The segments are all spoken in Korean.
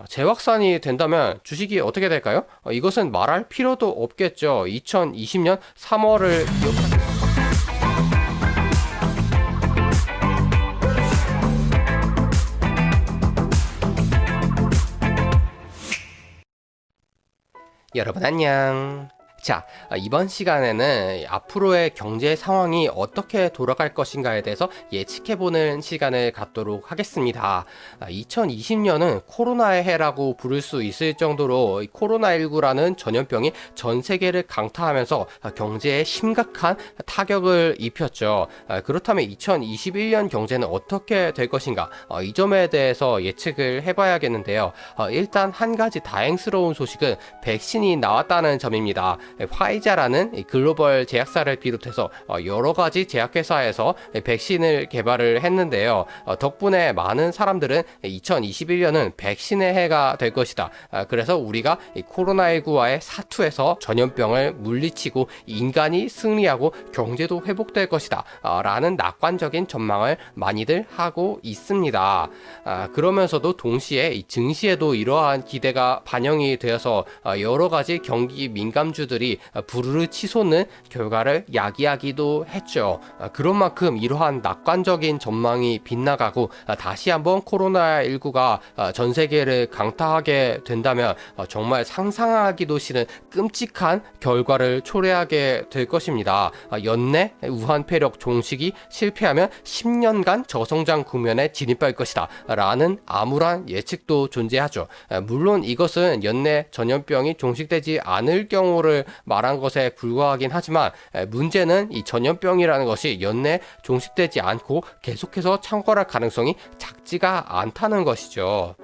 재확산이 된다면 주식이 어떻게 될까요? 이것은 말할 필요도 없겠죠. 2020년 3월을 여러분 안녕. 자, 이번 시간에는 앞으로의 경제 상황이 어떻게 돌아갈 것인가에 대해서 예측해보는 시간을 갖도록 하겠습니다. 2020년은 코로나의 해라고 부를 수 있을 정도로 코로나19라는 전염병이 전 세계를 강타하면서 경제에 심각한 타격을 입혔죠. 그렇다면 2021년 경제는 어떻게 될 것인가? 이 점에 대해서 예측을 해봐야겠는데요. 일단 한 가지 다행스러운 소식은 백신이 나왔다는 점입니다. 화이자라는 글로벌 제약사를 비롯해서 여러 가지 제약회사에서 백신을 개발을 했는데요. 덕분에 많은 사람들은 2021년은 백신의 해가 될 것이다. 그래서 우리가 코로나19와의 사투에서 전염병을 물리치고 인간이 승리하고 경제도 회복될 것이다. 라는 낙관적인 전망을 많이들 하고 있습니다. 그러면서도 동시에 증시에도 이러한 기대가 반영이 되어서 여러 가지 경기 민감주들이 부르르 치솟는 결과를 야기하기도 했죠. 그런 만큼 이러한 낙관적인 전망이 빗나가고 다시 한번 코로나19가 전 세계를 강타하게 된다면 정말 상상하기도 싫은 끔찍한 결과를 초래하게 될 것입니다. 연내 우한 폐력 종식이 실패하면 10년간 저성장 국면에 진입할 것이다 라는 암울한 예측도 존재하죠. 물론 이것은 연내 전염병이 종식되지 않을 경우를 말한 것에 불과하긴 하지만 문제는 이 전염병이라는 것이 연내 종식되지 않고 계속해서 창궐할 가능성이 작지가 않다는 것이죠.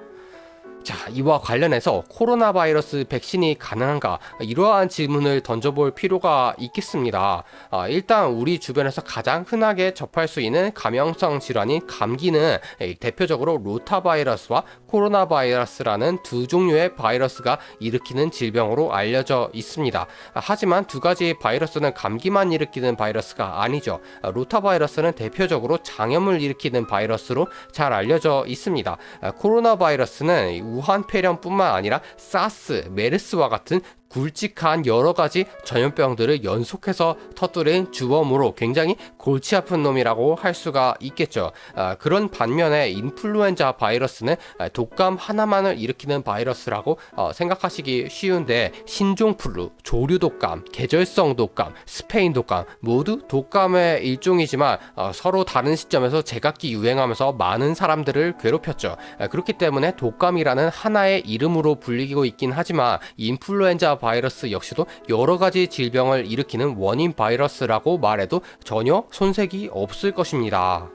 자, 이와 관련해서 코로나 바이러스 백신이 가능한가? 이러한 질문을 던져볼 필요가 있겠습니다. 일단 우리 주변에서 가장 흔하게 접할 수 있는 감염성 질환인 감기는 대표적으로 로타 바이러스와 코로나 바이러스라는 두 종류의 바이러스가 일으키는 질병으로 알려져 있습니다. 하지만 두 가지 바이러스는 감기만 일으키는 바이러스가 아니죠. 로타 바이러스는 대표적으로 장염을 일으키는 바이러스로 잘 알려져 있습니다. 코로나 바이러스는 우한 폐렴뿐만 아니라 사스, 메르스와 같은 굵직한 여러 가지 전염병들을 연속해서 터뜨린 주범으로 굉장히 골치 아픈 놈이라고 할 수가 있겠죠. 그런 반면에 인플루엔자 바이러스는 독감 하나만을 일으키는 바이러스라고 생각하시기 쉬운데 신종플루, 조류독감, 계절성 독감, 스페인 독감 모두 독감의 일종이지만 서로 다른 시점에서 제각기 유행하면서 많은 사람들을 괴롭혔죠. 그렇기 때문에 독감이라는 하나의 이름으로 불리고 있긴 하지만 인플루엔자 바이러스 역시도 여러 가지 질병을 일으키는 원인 바이러스라고 말해도 전혀 손색이 없을 것입니다.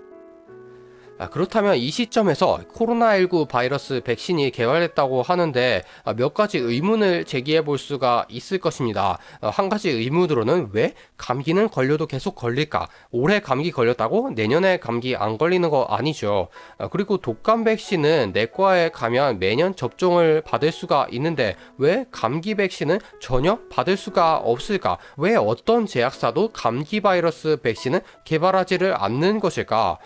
그렇다면 이 시점에서 코로나19 바이러스 백신이 개발됐다고 하는데 몇 가지 의문을 제기해 볼 수가 있을 것입니다. 한 가지 의문으로는 왜 감기는 걸려도 계속 걸릴까? 올해 감기 걸렸다고 내년에 감기 안 걸리는 거 아니죠. 그리고 독감 백신은 내과에 가면 매년 접종을 받을 수가 있는데 왜 감기 백신은 전혀 받을 수가 없을까? 왜 어떤 제약사도 감기 바이러스 백신은 개발하지를 않는 것일까?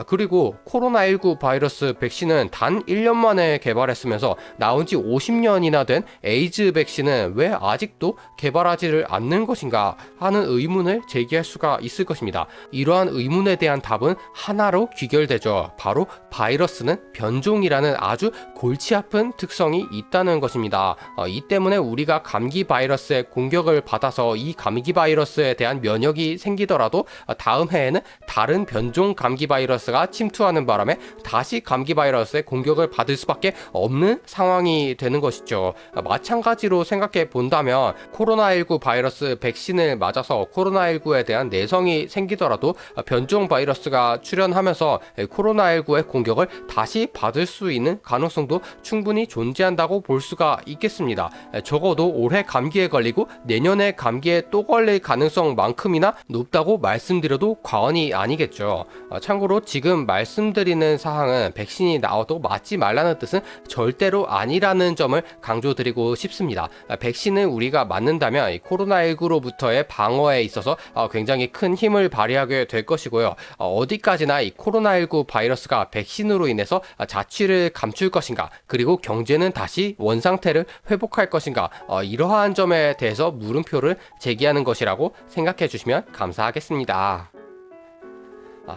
그리고 코로나19 바이러스 백신은 단 1년 만에 개발했으면서 나온 지 50년이나 된 에이즈 백신은 왜 아직도 개발하지를 않는 것인가 하는 의문을 제기할 수가 있을 것입니다. 이러한 의문에 대한 답은 하나로 귀결되죠. 바로 바이러스는 변종이라는 아주 골치 아픈 특성이 있다는 것입니다. 이 때문에 우리가 감기 바이러스의 공격을 받아서 이 감기 바이러스에 대한 면역이 생기더라도 다음 해에는 다른 변종 감기 바이러스가 침투하는 바람에 다시 감기 바이러스의 공격을 받을 수밖에 없는 상황이 되는 것이죠. 마찬가지로 생각해 본다면 코로나19 바이러스 백신을 맞아서 코로나19에 대한 내성이 생기더라도 변종 바이러스가 출현하면서 코로나19의 공격을 다시 받을 수 있는 가능성도 충분히 존재한다고 볼 수가 있겠습니다. 적어도 올해 감기에 걸리고 내년에 감기에 또 걸릴 가능성만큼이나 높다고 말씀드려도 과언이 아니겠죠. 참고로 지금 말씀 말씀드리는 사항은 백신이 나와도 맞지 말라는 뜻은 절대로 아니라는 점을 강조드리고 싶습니다. 백신을 우리가 맞는다면 코로나19로부터의 방어에 있어서 굉장히 큰 힘을 발휘하게 될 것이고요. 어디까지나 이 코로나19 바이러스가 백신으로 인해서 자취를 감출 것인가, 그리고 경제는 다시 원상태를 회복할 것인가, 이러한 점에 대해서 물음표를 제기하는 것이라고 생각해 주시면 감사하겠습니다.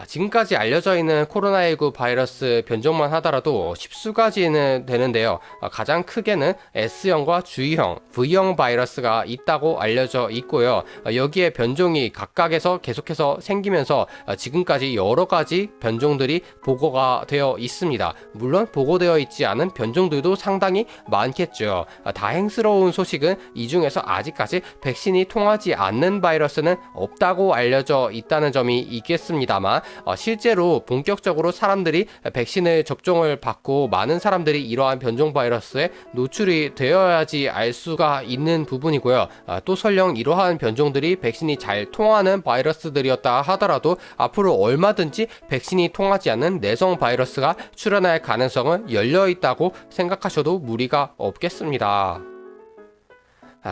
지금까지 알려져 있는 코로나19 바이러스 변종만 하더라도 10수가지는 되는데요. 가장 크게는 S형과 G형, V형 바이러스가 있다고 알려져 있고요. 여기에 변종이 각각에서 계속해서 생기면서 지금까지 여러 가지 변종들이 보고가 되어 있습니다. 물론 보고되어 있지 않은 변종들도 상당히 많겠죠. 다행스러운 소식은 이 중에서 아직까지 백신이 통하지 않는 바이러스는 없다고 알려져 있다는 점이 있겠습니다만, 실제로 본격적으로 사람들이 백신을 접종을 받고 많은 사람들이 이러한 변종 바이러스에 노출이 되어야지 알 수가 있는 부분이고요. 또 설령 이러한 변종들이 백신이 잘 통하는 바이러스들이었다 하더라도 앞으로 얼마든지 백신이 통하지 않는 내성 바이러스가 출현할 가능성은 열려 있다고 생각하셔도 무리가 없겠습니다.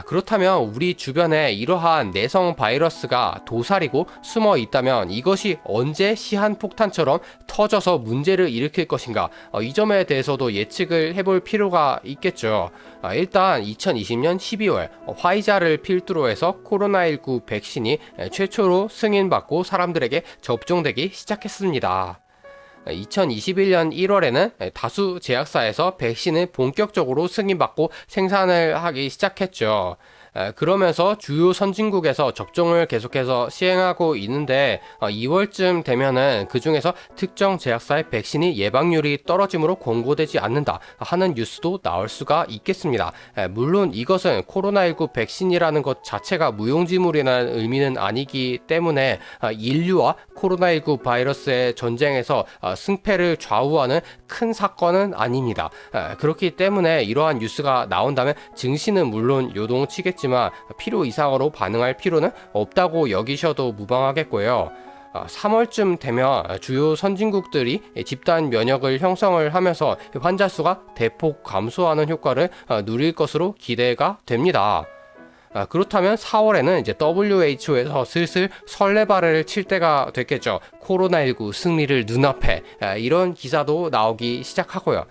그렇다면 우리 주변에 이러한 내성 바이러스가 도사리고 숨어 있다면 이것이 언제 시한폭탄처럼 터져서 문제를 일으킬 것인가, 이 점에 대해서도 예측을 해볼 필요가 있겠죠. 일단 2020년 12월 화이자를 필두로 해서 코로나19 백신이 최초로 승인받고 사람들에게 접종되기 시작했습니다. 2021년 1월에는 다수 제약사에서 백신을 본격적으로 승인받고 생산을 하기 시작했죠. 그러면서 주요 선진국에서 접종을 계속해서 시행하고 있는데 2월쯤 되면은 그 중에서 특정 제약사의 백신이 예방률이 떨어짐으로 권고되지 않는다 하는 뉴스도 나올 수가 있겠습니다. 물론 이것은 코로나19 백신이라는 것 자체가 무용지물이라는 의미는 아니기 때문에 인류와 코로나19 바이러스의 전쟁에서 승패를 좌우하는 큰 사건은 아닙니다. 그렇기 때문에 이러한 뉴스가 나온다면 증시는 물론 요동치겠지만 필요 이상으로 반응할 필요는 없다고 여기셔도 무방하겠고요. 3월쯤 되면 주요 선진국들이 집단 면역을 형성을 하면서 환자 수가 대폭 감소하는 효과를 누릴 것으로 기대가 됩니다. 그렇다면 4월에는 이제 WHO에서 슬슬 설레발을 칠 때가 됐겠죠. 코로나19 승리를 눈앞에, 이런 기사도 나오기 시작하고요.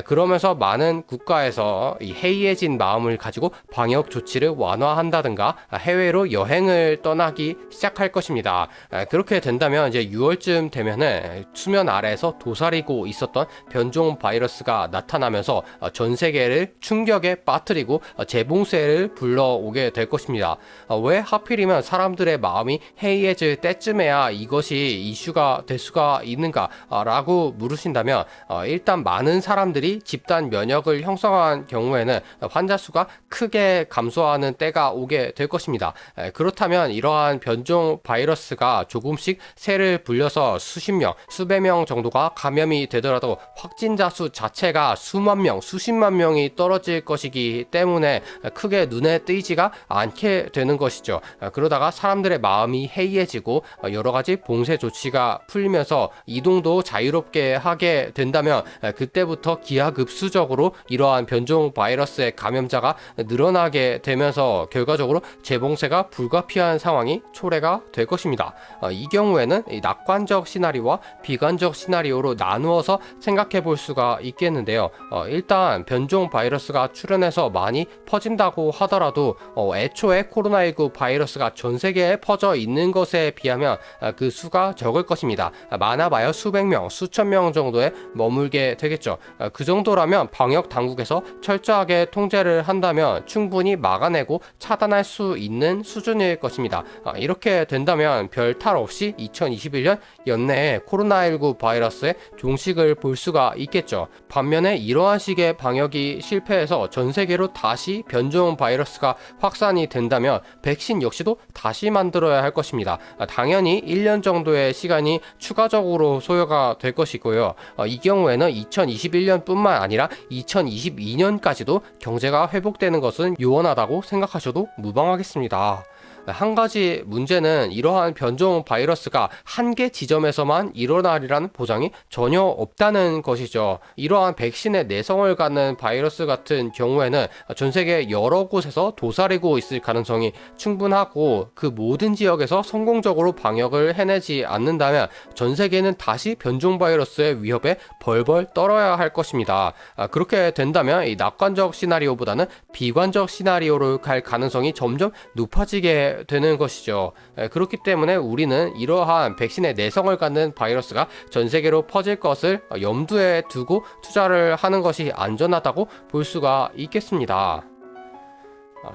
그러면서 많은 국가에서 이 해이해진 마음을 가지고 방역 조치를 완화한다든가 해외로 여행을 떠나기 시작할 것입니다. 그렇게 된다면 이제 6월쯤 되면은 수면 아래에서 도사리고 있었던 변종 바이러스가 나타나면서 전 세계를 충격에 빠뜨리고 재봉쇄를 불러오게 될 것입니다. 왜 하필이면 사람들의 마음이 해이해질 때쯤에야 이것이 이슈가 될 수가 있는가 라고 물으신다면, 일단 많은 사람들이 집단 면역을 형성한 경우에는 환자 수가 크게 감소하는 때가 오게 될 것입니다. 그렇다면 이러한 변종 바이러스가 조금씩 새를 불려서 수십 명, 수백 명 정도가 감염이 되더라도 확진자 수 자체가 수만 명, 수십만 명이 떨어질 것이기 때문에 크게 눈에 띄지가 않게 되는 것이죠. 그러다가 사람들의 마음이 해이해지고 여러 가지 봉쇄 조치가 풀리면서 이동도 자유롭게 하게 된다면 그때부터 기하급수적으로 이러한 변종 바이러스의 감염자가 늘어나게 되면서 결과적으로 재봉쇄가 불가피한 상황이 초래가 될 것입니다. 이 경우에는 낙관적 시나리오와 비관적 시나리오로 나누어서 생각해 볼 수가 있겠는데요. 일단 변종 바이러스가 출현해서 많이 퍼진다고 하더라도 애초에 코로나19 바이러스가 전 세계에 퍼져 있는 것에 비하면 그 수가 적을 것입니다. 많아봐야 수백 명, 수천 명 정도에 머물게 되겠죠. 그 정도라면 방역 당국에서 철저하게 통제를 한다면 충분히 막아내고 차단할 수 있는 수준일 것입니다. 이렇게 된다면 별 탈 없이 2021년 연내에 코로나19 바이러스의 종식을 볼 수가 있겠죠. 반면에 이러한 식의 방역이 실패해서 전 세계로 다시 변종 바이러스가 확산이 된다면 백신 역시도 다시 만들어야 할 것입니다. 당연히 1년 정도의 시간이 추가적으로 소요가 될 것이고요. 이 경우에는 2021년뿐만 아니라 2022년까지도 경제가 회복되는 것은 요원하다고 생각하셔도 무방하겠습니다. 한 가지 문제는 이러한 변종 바이러스가 한 개 지점에서만 일어나리라는 보장이 전혀 없다는 것이죠. 이러한 백신의 내성을 갖는 바이러스 같은 경우에는 전 세계 여러 곳에서 도사리고 있을 가능성이 충분하고, 그 모든 지역에서 성공적으로 방역을 해내지 않는다면 전 세계는 다시 변종 바이러스의 위협에 벌벌 떨어야 할 것입니다. 그렇게 된다면 이 낙관적 시나리오보다는 비관적 시나리오로 갈 가능성이 점점 높아지게 되는 것이죠. 그렇기 때문에 우리는 이러한 백신의 내성을 갖는 바이러스가 전 세계로 퍼질 것을 염두에 두고 투자를 하는 것이 안전하다고 볼 수가 있겠습니다.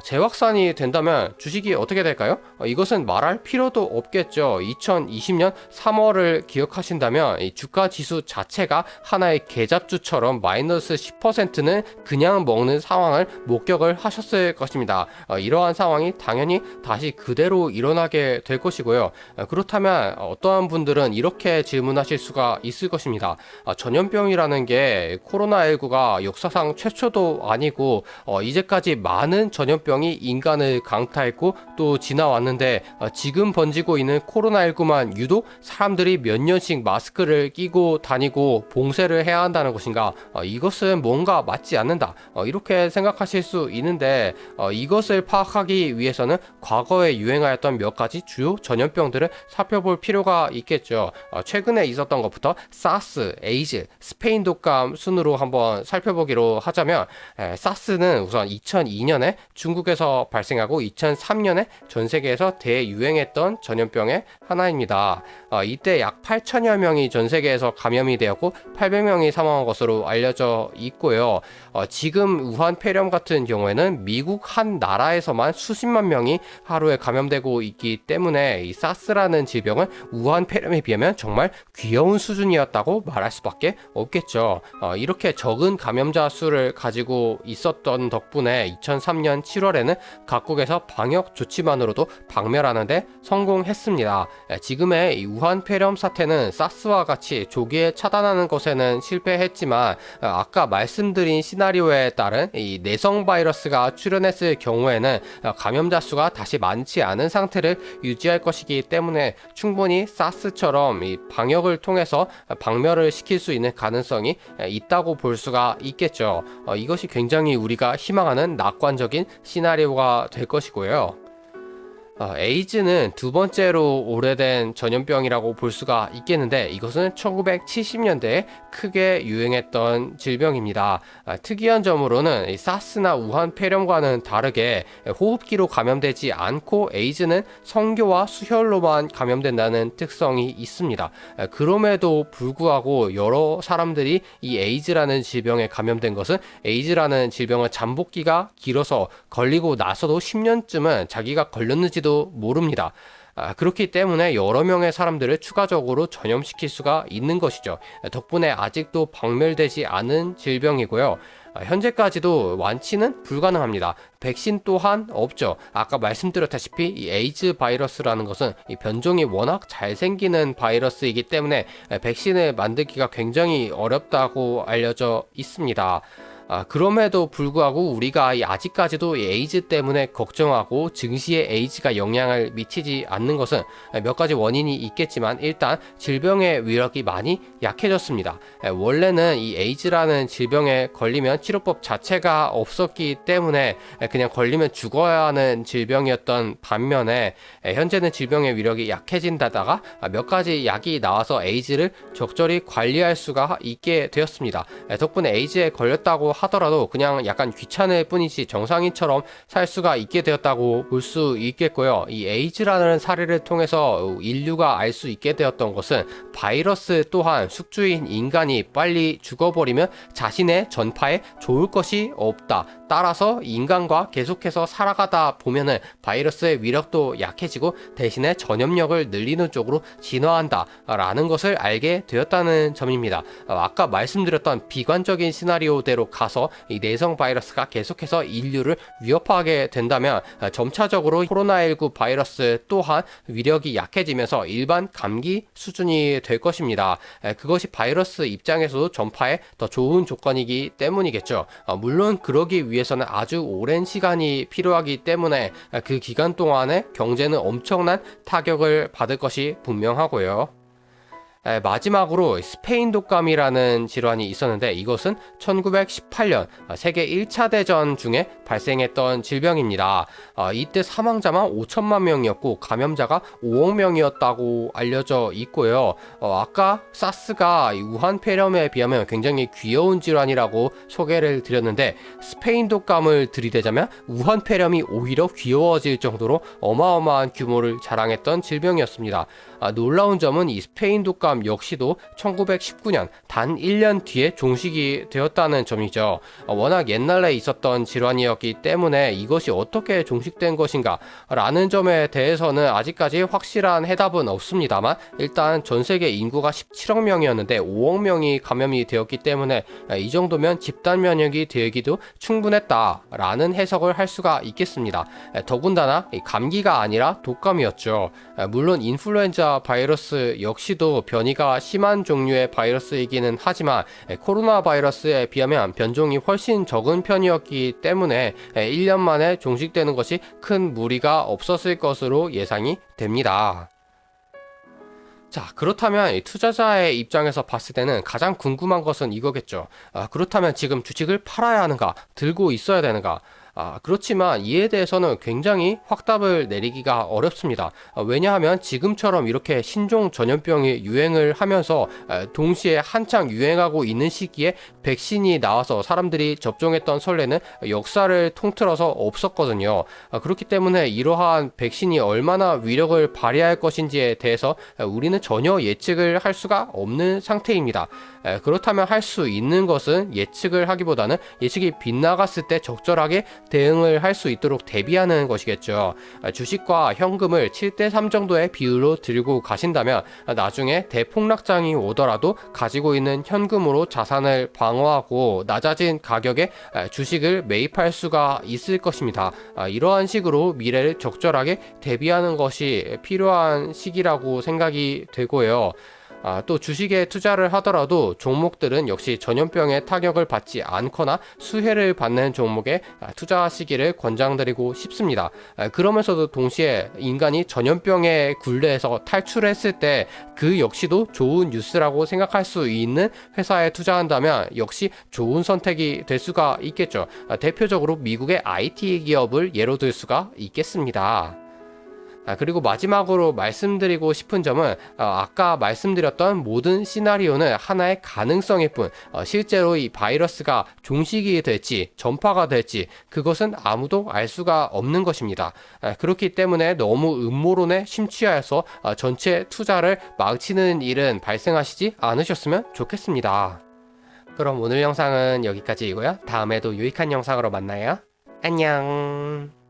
재확산이 된다면 주식이 어떻게 될까요? 이것은 말할 필요도 없겠죠. 2020년 3월을 기억하신다면 이 주가 지수 자체가 하나의 계잡주처럼 마이너스 10%는 그냥 먹는 상황을 목격을 하셨을 것입니다. 이러한 상황이 당연히 다시 그대로 일어나게 될 것이고요. 그렇다면 어떠한 분들은 이렇게 질문하실 수가 있을 것입니다. 전염병이라는 게 코로나19가 역사상 최초도 아니고 이제까지 많은 전염병이 인간을 강타했고 또 지나왔는데 지금 번지고 있는 코로나19만 유독 사람들이 몇 년씩 마스크를 끼고 다니고 봉쇄를 해야 한다는 것인가? 이것은 뭔가 맞지 않는다. 이렇게 생각하실 수 있는데 이것을 파악하기 위해서는 과거에 유행하였던 몇 가지 주요 전염병들을 살펴볼 필요가 있겠죠. 최근에 있었던 것부터 사스, 에이즈, 스페인 독감 순으로 한번 살펴보기로 하자면, 사스는 우선 2002년에 중국에서 발생하고 2003년에 전 세계에서 대유행했던 전염병의 하나입니다. 이때 약 8천여 명이 전 세계에서 감염이 되었고 800명이 사망한 것으로 알려져 있고요. 지금 우한 폐렴 같은 경우에는 미국 한 나라에서만 수십만 명이 하루에 감염되고 있기 때문에 이 사스라는 질병은 우한 폐렴에 비하면 정말 귀여운 수준이었다고 말할 수밖에 없겠죠. 이렇게 적은 감염자 수를 가지고 있었던 덕분에 2003년 7월에는 각국에서 방역 조치만으로도 박멸하는 데 성공했습니다. 지금의 이 우한 폐렴 사태는 사스와 같이 조기에 차단하는 것에는 실패했지만, 아까 말씀드린 시나리오에 따른 이 내성 바이러스가 출현했을 경우에는 감염자 수가 다시 많지 않은 상태를 유지할 것이기 때문에 충분히 사스처럼 이 방역을 통해서 박멸을 시킬 수 있는 가능성이 있다고 볼 수가 있겠죠. 이것이 굉장히 우리가 희망하는 낙관적인 시나리오가 될 것이고요. 에이즈는 두 번째로 오래된 전염병이라고 볼 수가 있겠는데, 이것은 1970년대에 크게 유행했던 질병입니다. 특이한 점으로는 사스나 우한 폐렴과는 다르게 호흡기로 감염되지 않고 에이즈는 성교와 수혈로만 감염된다는 특성이 있습니다. 그럼에도 불구하고 여러 사람들이 이 에이즈라는 질병에 감염된 것은 에이즈라는 질병은 잠복기가 길어서 걸리고 나서도 10년쯤은 자기가 걸렸는지도 모릅니다. 그렇기 때문에 여러 명의 사람들을 추가적으로 전염시킬 수가 있는 것이죠. 덕분에 아직도 박멸되지 않은 질병이고요. 현재까지도 완치는 불가능합니다. 백신 또한 없죠. 아까 말씀드렸다시피 이 에이즈 바이러스라는 것은 이 변종이 워낙 잘 생기는 바이러스이기 때문에 백신을 만들기가 굉장히 어렵다고 알려져 있습니다. 그럼에도 불구하고 우리가 아직까지도 에이즈 때문에 걱정하고 증시에 에이즈가 영향을 미치지 않는 것은 몇 가지 원인이 있겠지만, 일단 질병의 위력이 많이 약해졌습니다. 원래는 이 에이즈라는 질병에 걸리면 치료법 자체가 없었기 때문에 그냥 걸리면 죽어야 하는 질병이었던 반면에, 현재는 질병의 위력이 약해진 데다가 몇 가지 약이 나와서 에이즈를 적절히 관리할 수가 있게 되었습니다. 덕분에 에이즈에 걸렸다고 하더라도 그냥 약간 귀찮을 뿐이지 정상인처럼 살 수가 있게 되었다고 볼 수 있겠고요. 이 에이즈라는 사례를 통해서 인류가 알 수 있게 되었던 것은 바이러스 또한 숙주인 인간이 빨리 죽어버리면 자신의 전파에 좋을 것이 없다. 따라서 인간과 계속해서 살아가다 보면은 바이러스의 위력도 약해지고 대신에 전염력을 늘리는 쪽으로 진화한다 라는 것을 알게 되었다는 점입니다. 아까 말씀드렸던 비관적인 시나리오대로 가서 이 내성 바이러스가 계속해서 인류를 위협하게 된다면 점차적으로 코로나19 바이러스 또한 위력이 약해지면서 일반 감기 수준이 될 것입니다. 그것이 바이러스 입장에서도 전파에 더 좋은 조건이기 때문이겠죠. 물론 그러기 위해서는 아주 오랜 시간이 필요하기 때문에 그 기간 동안에 경제는 엄청난 타격을 받을 것이 분명하고요. 마지막으로 스페인 독감이라는 질환이 있었는데 이것은 1918년 세계 1차 대전 중에 발생했던 질병입니다. 이때 사망자만 5천만 명이었고 감염자가 5억 명이었다고 알려져 있고요. 아까 사스가 우한 폐렴에 비하면 굉장히 귀여운 질환이라고 소개를 드렸는데 스페인 독감을 들이대자면 우한 폐렴이 오히려 귀여워질 정도로 어마어마한 규모를 자랑했던 질병이었습니다. 놀라운 점은 이 스페인 독감 역시도 1919년 단 1년 뒤에 종식이 되었다는 점이죠. 워낙 옛날에 있었던 질환이었기 때문에 이것이 어떻게 종식된 것인가 라는 점에 대해서는 아직까지 확실한 해답은 없습니다만 일단 전 세계 인구가 17억 명이었는데 5억 명이 감염이 되었기 때문에 이 정도면 집단 면역이 되기도 충분했다라는 해석을 할 수가 있겠습니다. 더군다나 감기가 아니라 독감이었죠. 물론 인플루엔자 바이러스 역시도 변이가 심한 종류의 바이러스이기는 하지만 코로나 바이러스에 비하면 변종이 훨씬 적은 편이었기 때문에 1년 만에 종식되는 것이 큰 무리가 없었을 것으로 예상이 됩니다. 자, 그렇다면 투자자의 입장에서 봤을 때는 가장 궁금한 것은 이거겠죠. 그렇다면 지금 주식을 팔아야 하는가, 들고 있어야 되는가? 그렇지만 이에 대해서는 굉장히 확답을 내리기가 어렵습니다. 왜냐하면 지금처럼 이렇게 신종 전염병이 유행을 하면서 동시에 한창 유행하고 있는 시기에 백신이 나와서 사람들이 접종했던 선례는 역사를 통틀어서 없었거든요. 그렇기 때문에 이러한 백신이 얼마나 위력을 발휘할 것인지에 대해서 우리는 전혀 예측을 할 수가 없는 상태입니다. 그렇다면 할 수 있는 것은 예측을 하기보다는 예측이 빗나갔을 때 적절하게 대응을 할 수 있도록 대비하는 것이겠죠. 주식과 현금을 7대3 정도의 비율로 들고 가신다면 나중에 대폭락장이 오더라도 가지고 있는 현금으로 자산을 방어하고 낮아진 가격에 주식을 매입할 수가 있을 것입니다. 이러한 식으로 미래를 적절하게 대비하는 것이 필요한 시기라고 생각이 되고요. 또 주식에 투자를 하더라도 종목들은 역시 전염병의 타격을 받지 않거나 수혜를 받는 종목에 투자하시기를 권장드리고 싶습니다. 그러면서도 동시에 인간이 전염병의 굴레에서 탈출했을 때 그 역시도 좋은 뉴스라고 생각할 수 있는 회사에 투자한다면 역시 좋은 선택이 될 수가 있겠죠. 대표적으로 미국의 IT 기업을 예로 들 수가 있겠습니다. 그리고 마지막으로 말씀드리고 싶은 점은 아까 말씀드렸던 모든 시나리오는 하나의 가능성일 뿐 실제로 이 바이러스가 종식이 될지 전파가 될지 그것은 아무도 알 수가 없는 것입니다. 그렇기 때문에 너무 음모론에 심취하여서 전체 투자를 망치는 일은 발생하시지 않으셨으면 좋겠습니다. 그럼 오늘 영상은 여기까지이고요. 다음에도 유익한 영상으로 만나요. 안녕.